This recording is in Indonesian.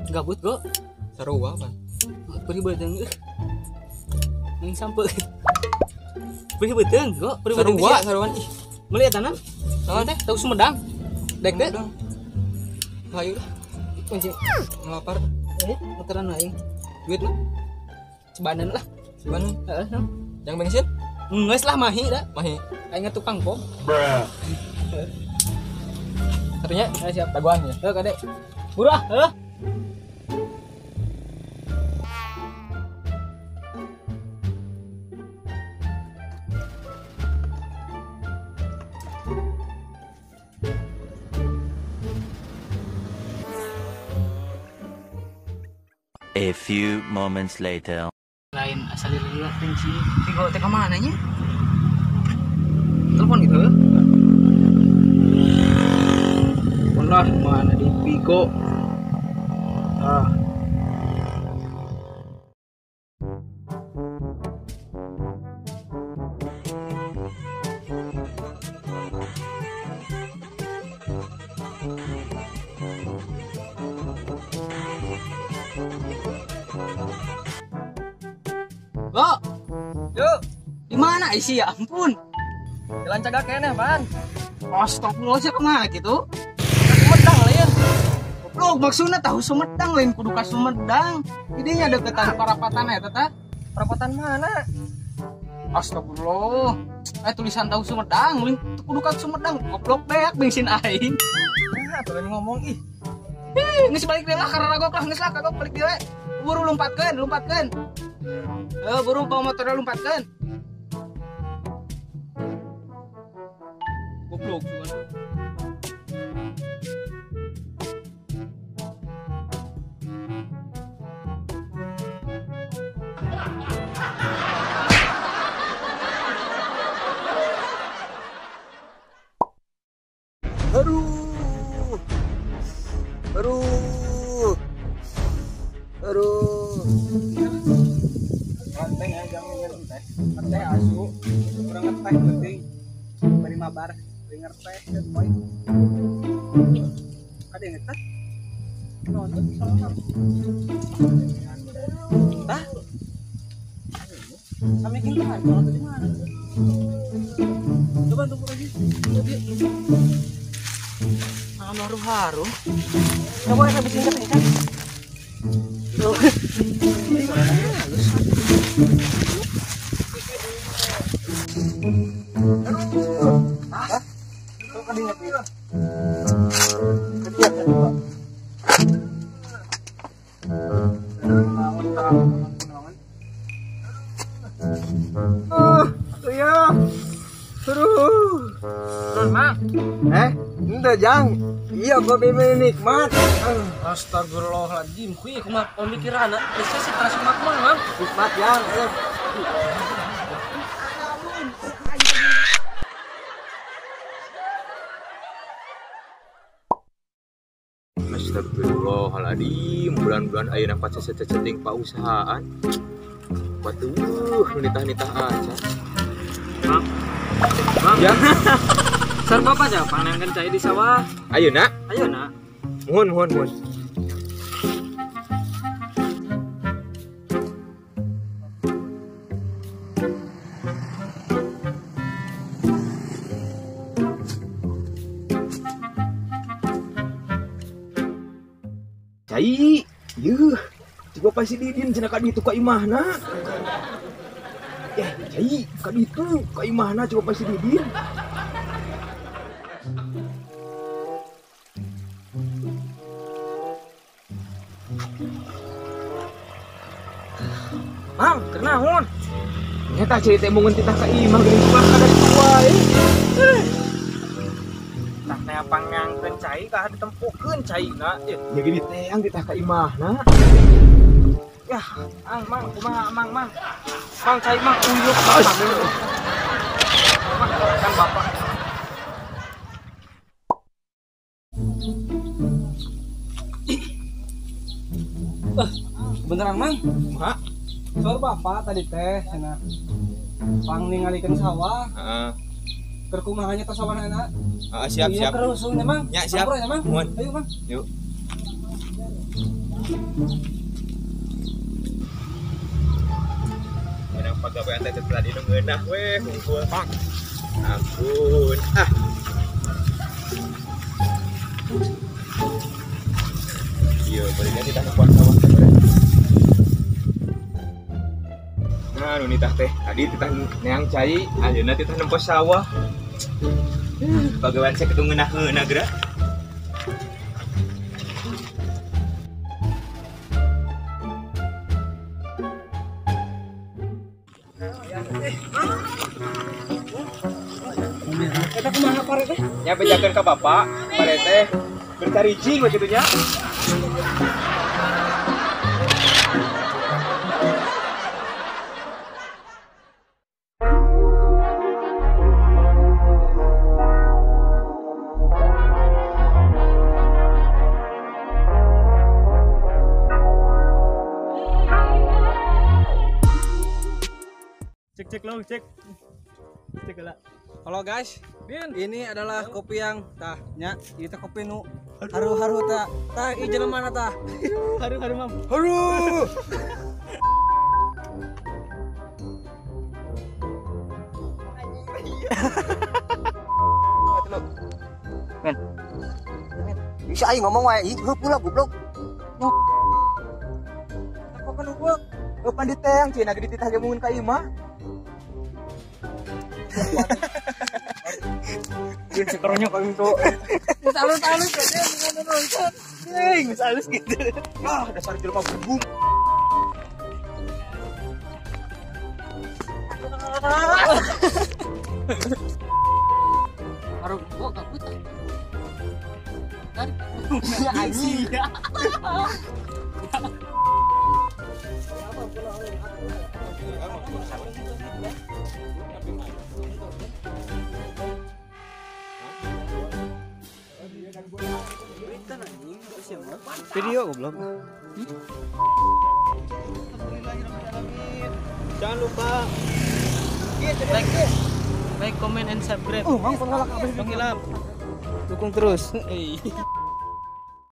Gabut go. Sarua pan. Perih beuteng. Yang sampai. Perih beuteng go. Perih beuteng. Sarua saruan ih. Melihat tanah. Naon teh? Tahu Sumedang. Dek dek. Hayu dah. Kunci. Ngelapar. Motoran aing. Duit mah. Sebanan lah. Cuman Heeh. yang bensin Geus lah mahi dah. mahi. Aing tukang pom. Satunya Siap. taguan ya. Kadek. Murah, heuh. A few moments later. Lain asal dulu kunci. Tigo teh ka mana nya? Telepon gitu. Pernah mana di Pigo. Ah. Go. Yuk, Di mana isi ya ampun. jalan cagak kene, Pan. Astagfirullah sih kemana gitu? Sumedang lain. Goblok maksudnya tahu Sumedang lain kudu ka Sumedang. Idenya deketan Parapatan eta tah. Perapatan mana? Astagfirullah. Tulisan tahu Sumedang, lain kudu ka Sumedang. Goblok beak bensin aing. Nah, tuh ngomong ih. Geus balik deui lah karena ragok lah geus lah kagok balik deui. Buru lompatkeun. Buru bawa motor lompatkeun. Goblok cuman. Teh jangan minum teh. Teh asu. Kurang ngeteh penting. Bari mabar, bari ngerteh teh poin. Ada yang ngeteh? Nonton sama. Tah? Kami kita nonton di mana? Coba tunggu lagi. Malam harum-harum. Coba habis ini kan. Ente jang. Iya, kopi nikmat. Astagfirullahaladzim, kuy kumaha pemikiran anak. Bisa sih terasa makmur, Mang. Nikmat jang. Astagfirullahaladzim, bulan-bulan ayeuna pace ceceting pausahaan. Waduh, nitah-nitah aja. Mang. Ya, Sar bapak aja panenkeun cai di sawah. ayeuna. Ayeuna. Muhun. Cai, yuh, coba pasti didin cina ka ditu ka imahna. Cai, ka ditu ka imahna coba pasti didin. Mang, kenaon? Nyata cai teh mungun titah ka imah geuning suka ka dari wae. Tah teh pangangkeun cai ka ditempukeun caina. Ya gini teang titah ka imahna. Yah, mang, kumaha mang. Mang cai mang uyuk bapak. Mang, kan bapak. Beneran mang? Mak, Soal bapak tadi teh cenah. Pang ningalikeun sawah, heeh. keur kumaha nya tos sawanana. Siap. Kerusungnya mang. Ya, siap. Sampurnya mang. Muhun. Ayo mang. Yuk. Menang pagawean teh tadi nu ngeunah weh hungkul. Ampun. Iya, berikan kita nempuan sawah teh. Nah, nu nitah teh tadi titah neang cai, ayeuna titah nempuan sawah. Pagawean saya ketemu ngeunah geura. Kita kumaha Parete? Nya bejakeun ka bapak, Parete. Bercari cing we kitu nya. Cek lo, cek. Cek lah. Halo guys, ini adalah kopi yang nya kita kopi nu haru-haru tah ieu mana tah? Haru-haru mam. Haru. Men. Bisa aing ngomong wae, ih pula goblok. Apa kan gua? Pandit teh yang cina gede titah jamungan ka ieu mah. Sekarangnya kalau itu halus-halus aja dengan nonton. Halus gitu. Dasar jelema bubung. Baru gua kabut. Kan anjing. Video goblok. Jangan lupa Like, comment and subscribe. Mang pengalaman Dong hilap. Dukung terus.